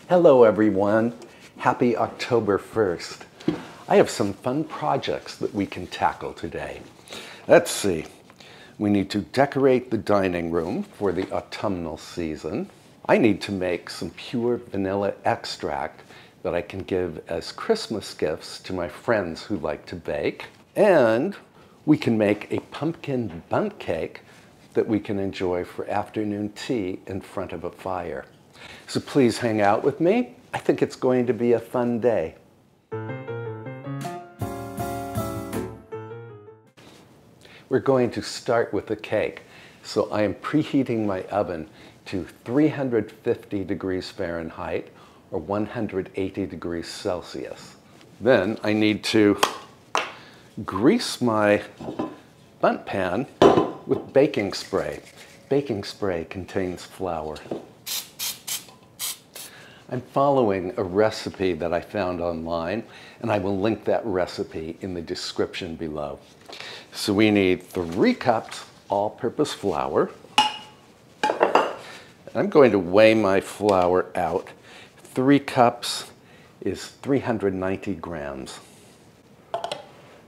Hello everyone, happy October 1st. I have some fun projects that we can tackle today. Let's see, we need to decorate the dining room for the autumnal season. I need to make some pure vanilla extract that I can give as Christmas gifts to my friends who like to bake. And we can make a pumpkin bundt cake that we can enjoy for afternoon tea in front of a fire. So please hang out with me. I think it's going to be a fun day. We're going to start with the cake. So I am preheating my oven to 350 degrees Fahrenheit or 180 degrees Celsius. Then I need to grease my bundt pan with baking spray. Baking spray contains flour. I'm following a recipe that I found online, and I will link that recipe in the description below. So we need 3 cups all-purpose flour. I'm going to weigh my flour out. 3 cups is 390 grams.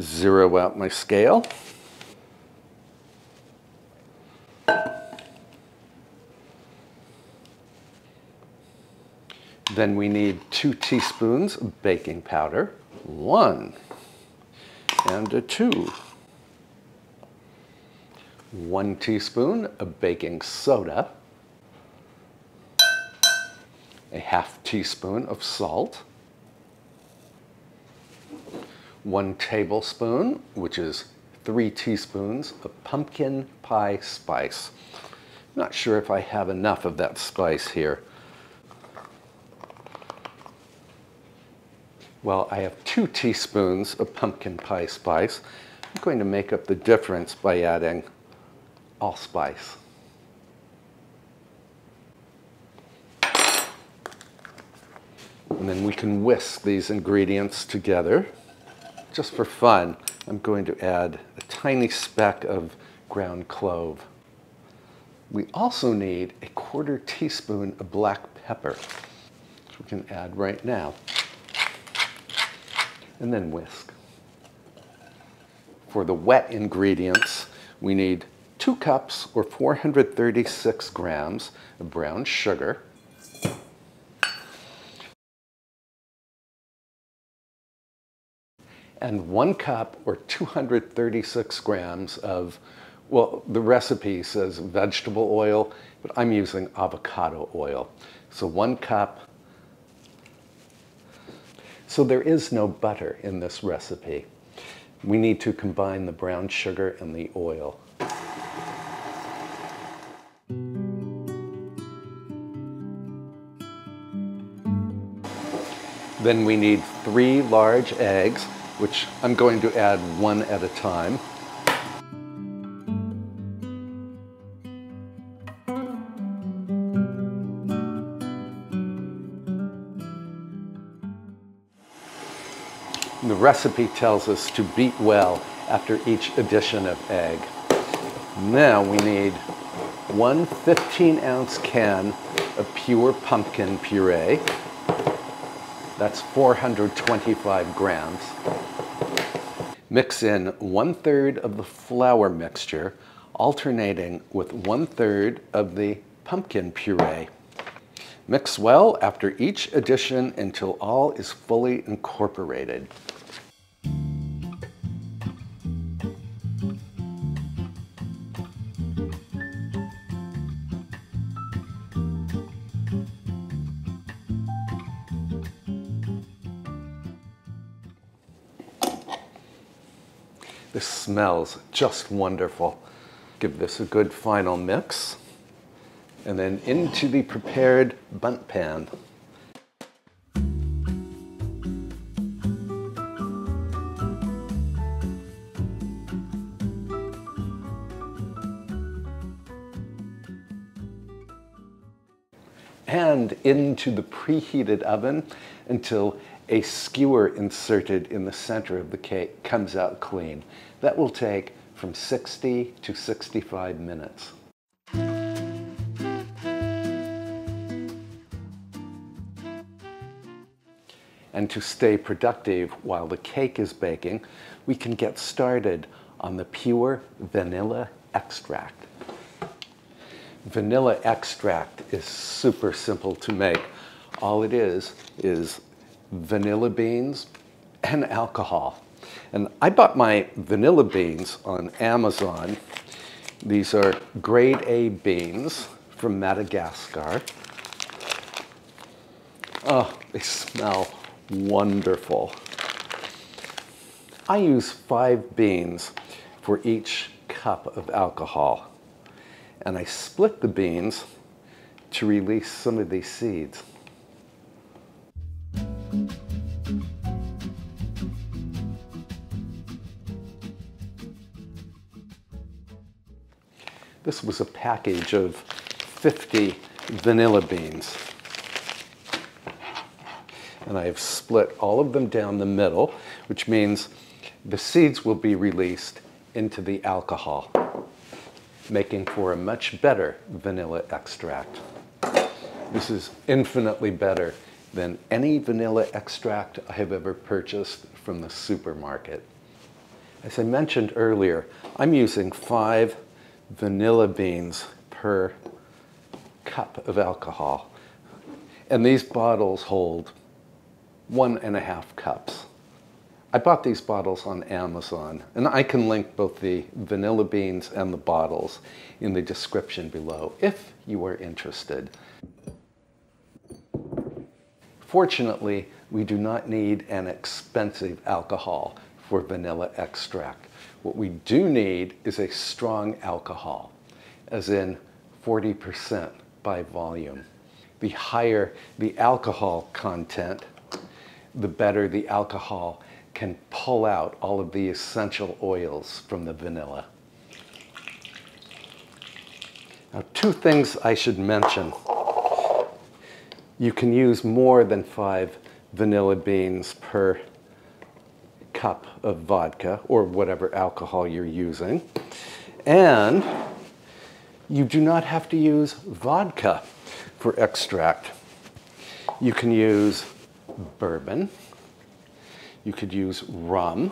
Zero out my scale. Then we need 2 teaspoons of baking powder, 1 and a 2. 1 teaspoon of baking soda, a ½ teaspoon of salt, 1 tablespoon, which is 3 teaspoons of pumpkin pie spice. I'm not sure if I have enough of that spice here. Well, I have 2 teaspoons of pumpkin pie spice. I'm going to make up the difference by adding allspice. And then we can whisk these ingredients together. Just for fun, I'm going to add a tiny speck of ground clove. We also need a ¼ teaspoon of black pepper, which we can add right now. And then whisk. For the wet ingredients, we need 2 cups or 436 grams of brown sugar, and 1 cup or 236 grams of, well, the recipe says vegetable oil, but I'm using avocado oil. So 1 cup. So there is no butter in this recipe. We need to combine the brown sugar and the oil. Then we need 3 large eggs, which I'm going to add 1 at a time. The recipe tells us to beat well after each addition of egg. Now we need 1 15-ounce can of pure pumpkin puree. That's 425 grams. Mix in 1/3 of the flour mixture, alternating with 1/3 of the pumpkin puree. Mix well after each addition until all is fully incorporated. This smells just wonderful. Give this a good final mix, and then into the prepared bundt pan. And into the preheated oven until a skewer inserted in the center of the cake comes out clean. That will take from 60 to 65 minutes. And to stay productive while the cake is baking, we can get started on the pure vanilla extract. Vanilla extract is super simple to make. All it is vanilla beans and alcohol. And I bought my vanilla beans on Amazon. These are grade A beans from Madagascar. Oh, they smell wonderful. I use 5 beans for each cup of alcohol. And I split the beans to release some of these seeds. This was a package of 50 vanilla beans. And I have split all of them down the middle, which means the seeds will be released into the alcohol, making for a much better vanilla extract. This is infinitely better than any vanilla extract I have ever purchased from the supermarket. As I mentioned earlier, I'm using 5 vanilla beans per cup of alcohol. And these bottles hold 1.5 cups. I bought these bottles on Amazon, and I can link both the vanilla beans and the bottles in the description below if you are interested. Fortunately, we do not need an expensive alcohol for vanilla extract. What we do need is a strong alcohol, as in 40% by volume. The higher the alcohol content, the better the alcohol can pull out all of the essential oils from the vanilla. Now, 2 things I should mention. You can use more than 5 vanilla beans per cup of vodka or whatever alcohol you're using. And you do not have to use vodka for extract. You can use bourbon. You could use rum.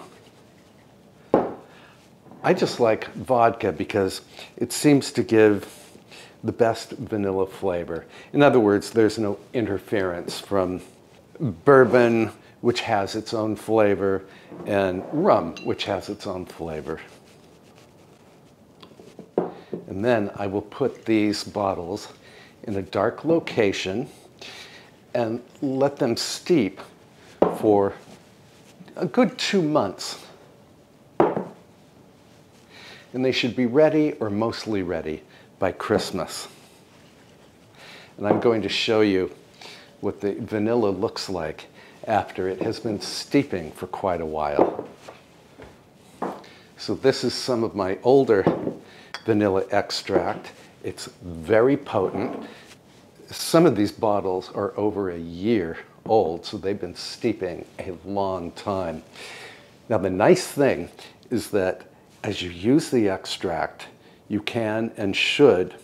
I just like vodka because it seems to give the best vanilla flavor. In other words, there's no interference from bourbon, which has its own flavor, and rum, which has its own flavor. And then I will put these bottles in a dark location and let them steep for a good 2 months. And they should be ready, or mostly ready, by Christmas. And I'm going to show you what the vanilla looks like after it has been steeping for quite a while. So this is some of my older vanilla extract. It's very potent. Some of these bottles are over a year old, so they've been steeping a long time. Now, the nice thing is that as you use the extract, you can and should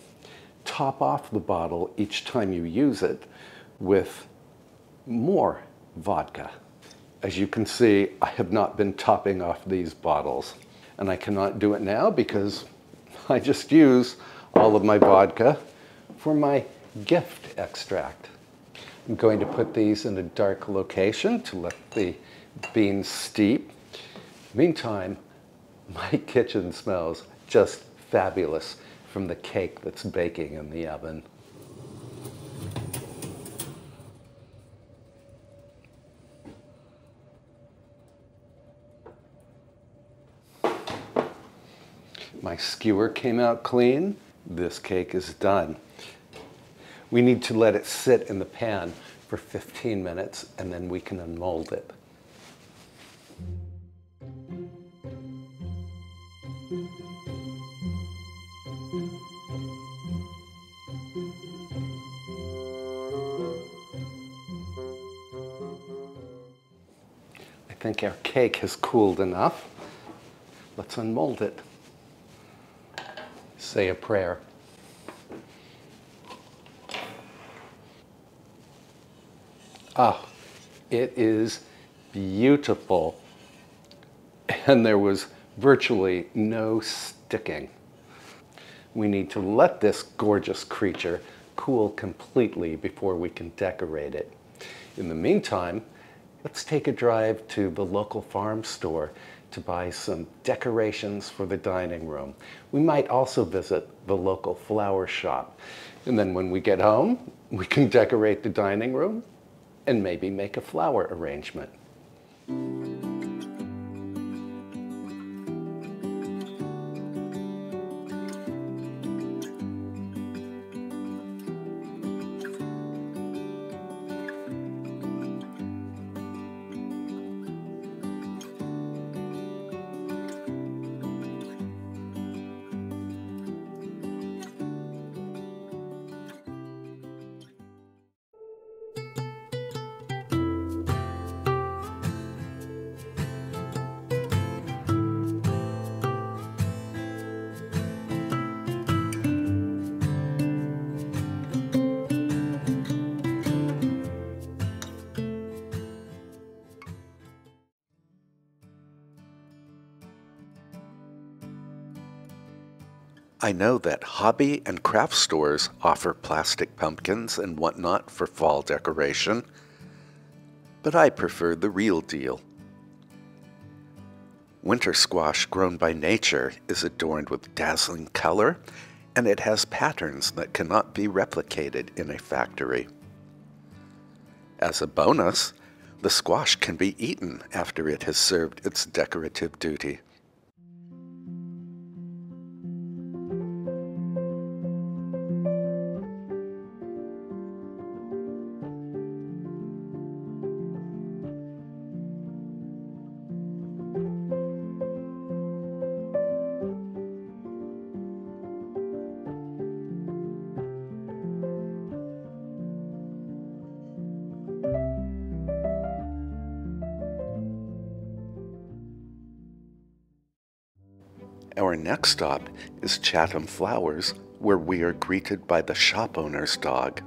top off the bottle each time you use it with more vodka. As you can see, I have not been topping off these bottles, and I cannot do it now because I just use all of my vodka for my gift extract. I'm going to put these in a dark location to let the beans steep. Meantime, my kitchen smells just fabulous from the cake that's baking in the oven. My skewer came out clean. This cake is done. We need to let it sit in the pan for 15 minutes and then we can unmold it. I think our cake has cooled enough. Let's unmold it. Say a prayer. Ah, It is beautiful, and there was virtually no sticking. We need to let this gorgeous creature cool completely before we can decorate it. In the meantime, let's take a drive to the local farm store to buy some decorations for the dining room. We might also visit the local flower shop. And then when we get home, we can decorate the dining room and maybe make a flower arrangement. I know that hobby and craft stores offer plastic pumpkins and whatnot for fall decoration, but I prefer the real deal. Winter squash grown by nature is adorned with dazzling color, and it has patterns that cannot be replicated in a factory. As a bonus, the squash can be eaten after it has served its decorative duty. Our next stop is Chatham Flowers, where we are greeted by the shop owner's dog.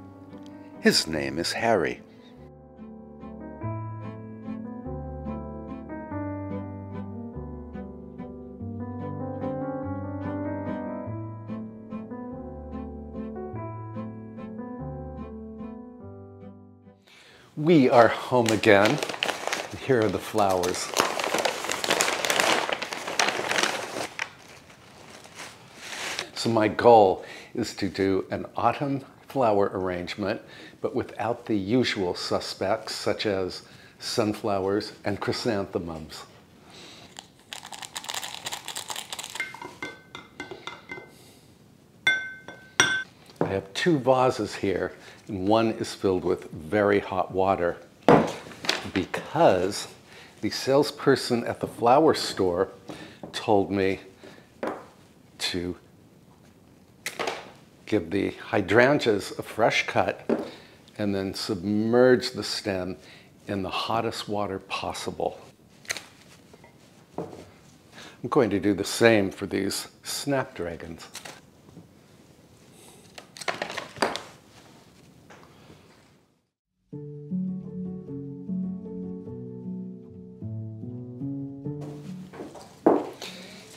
His name is Harry. We are home again. Here are the flowers. So my goal is to do an autumn flower arrangement, but without the usual suspects such as sunflowers and chrysanthemums. I have two vases here, and one is filled with very hot water because the salesperson at the flower store told me to give the hydrangeas a fresh cut and then submerge the stem in the hottest water possible. I'm going to do the same for these snapdragons.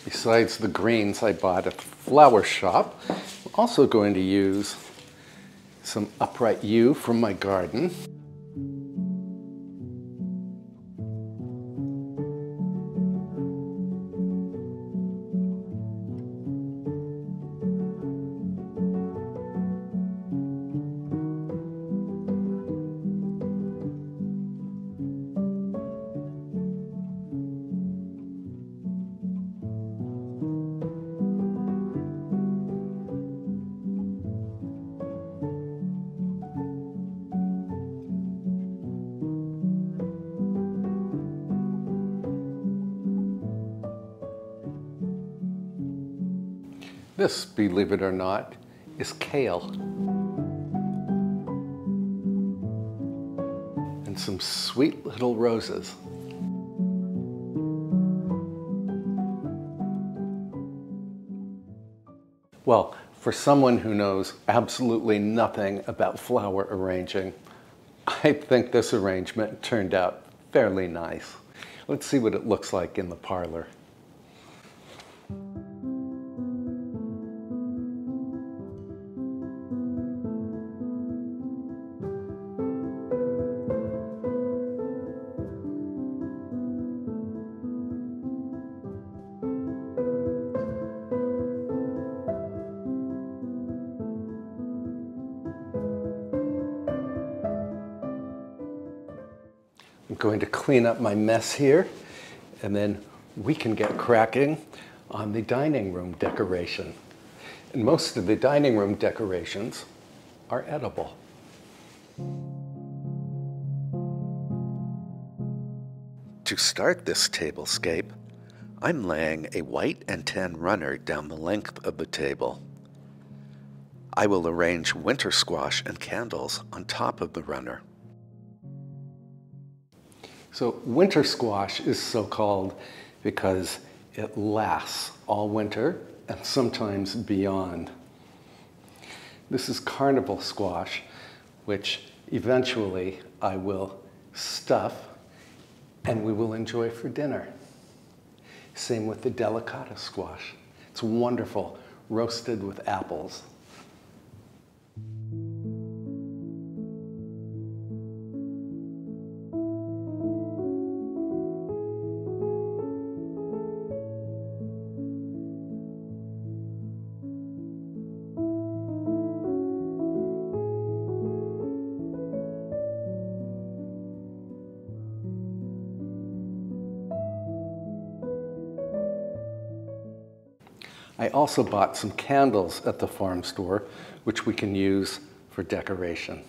Besides the greens I bought at the flower shop, I'm also going to use some upright yew from my garden. This, believe it or not, is kale. And some sweet little roses. Well, for someone who knows absolutely nothing about flower arranging, I think this arrangement turned out fairly nice. Let's see what it looks like in the parlor. I'm going to clean up my mess here, and then we can get cracking on the dining room decoration. And most of the dining room decorations are edible. To start this tablescape, I'm laying a white and tan runner down the length of the table. I will arrange winter squash and candles on top of the runner. So winter squash is so called because it lasts all winter and sometimes beyond. This is carnival squash, which eventually I will stuff and we will enjoy for dinner. Same with the delicata squash. It's wonderful, roasted with apples. I also bought some candles at the farm store, which we can use for decoration.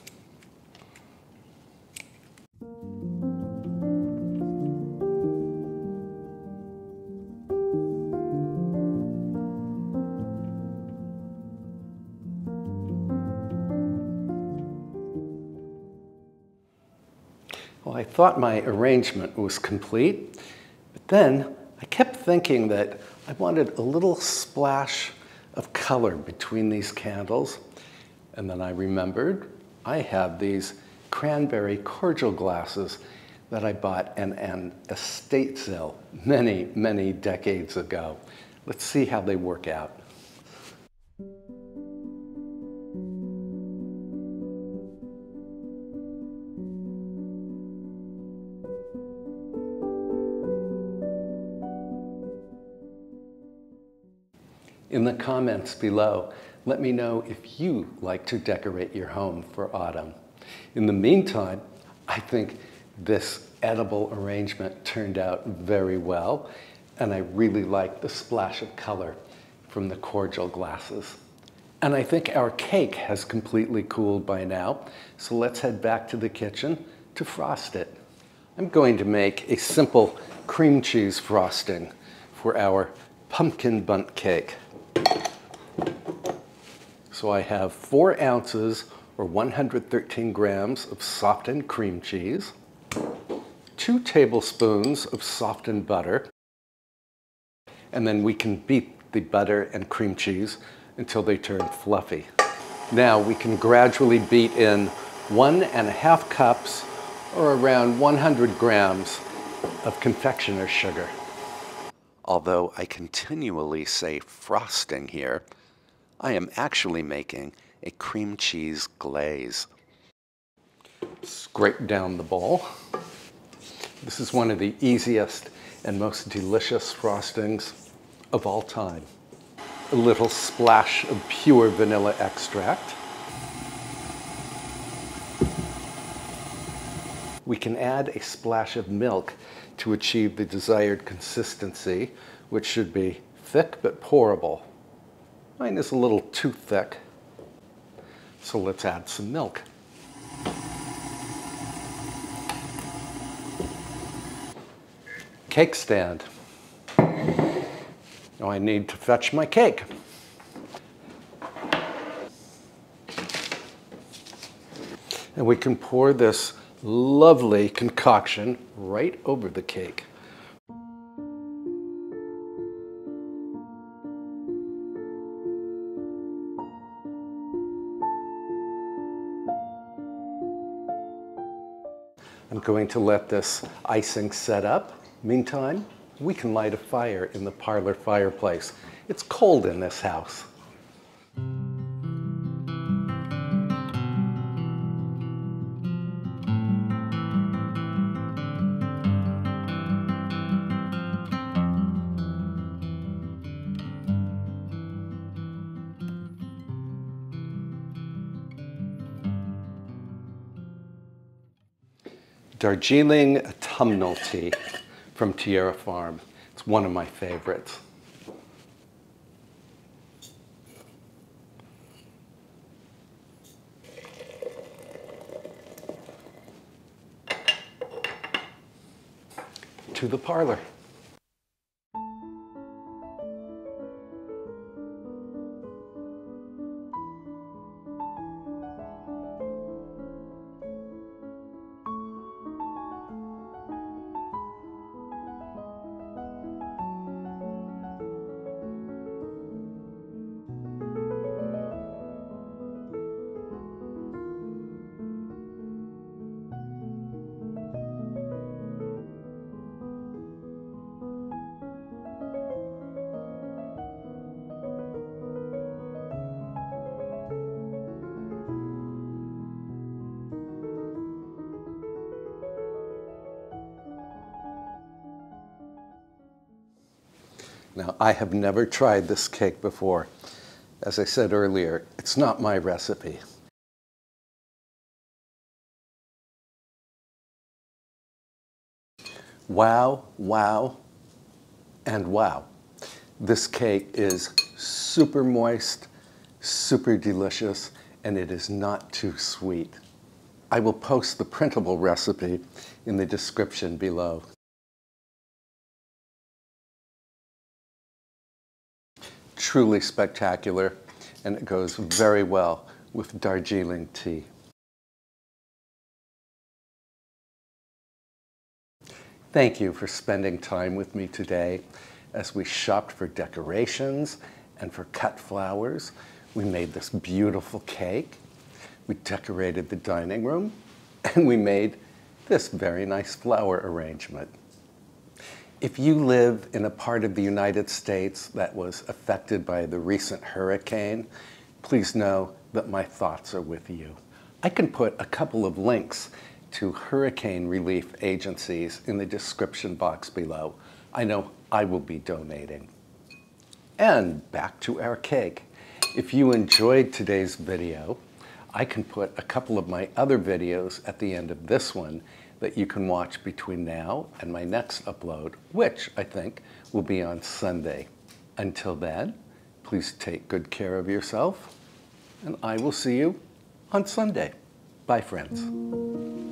Well, I thought my arrangement was complete, but then I kept thinking that I wanted a little splash of color between these candles. And then I remembered I have these cranberry cordial glasses that I bought at an estate sale many, many decades ago. Let's see how they work out. In the comments below, let me know if you like to decorate your home for autumn. In the meantime, I think this edible arrangement turned out very well, and I really like the splash of color from the cordial glasses. And I think our cake has completely cooled by now, so let's head back to the kitchen to frost it. I'm going to make a simple cream cheese frosting for our pumpkin bundt cake. So I have 4 ounces or 113 grams of softened cream cheese, 2 tablespoons of softened butter, and then we can beat the butter and cream cheese until they turn fluffy. Now we can gradually beat in 1½ cups or around 100 grams of confectioner's sugar. Although I continually say frosting here, I am actually making a cream cheese glaze. Scrape down the bowl. This is one of the easiest and most delicious frostings of all time. A little splash of pure vanilla extract. We can add a splash of milk to achieve the desired consistency, which should be thick but pourable. Mine is a little too thick, so let's add some milk. Cake stand. Now I need to fetch my cake. And we can pour this lovely concoction right over the cake. going to let this icing set up. Meantime, we can light a fire in the parlor fireplace. It's cold in this house. Darjeeling autumnal tea from Tierra Farm. It's one of my favorites. To the parlor. Now, I have never tried this cake before. As I said earlier, it's not my recipe. Wow, wow, and wow. This cake is super moist, super delicious, and it is not too sweet. I will post the printable recipe in the description below. Truly spectacular, and it goes very well with Darjeeling tea. Thank you for spending time with me today as we shopped for decorations and for cut flowers. We made this beautiful cake, we decorated the dining room, and we made this very nice flower arrangement. If you live in a part of the United States that was affected by the recent hurricane, please know that my thoughts are with you. I can put a couple of links to hurricane relief agencies in the description box below. I know I will be donating. And back to our cake. If you enjoyed today's video, I can put a couple of my other videos at the end of this one that you can watch between now and my next upload, which I think will be on Sunday. Until then, please take good care of yourself, and I will see you on Sunday. Bye, friends.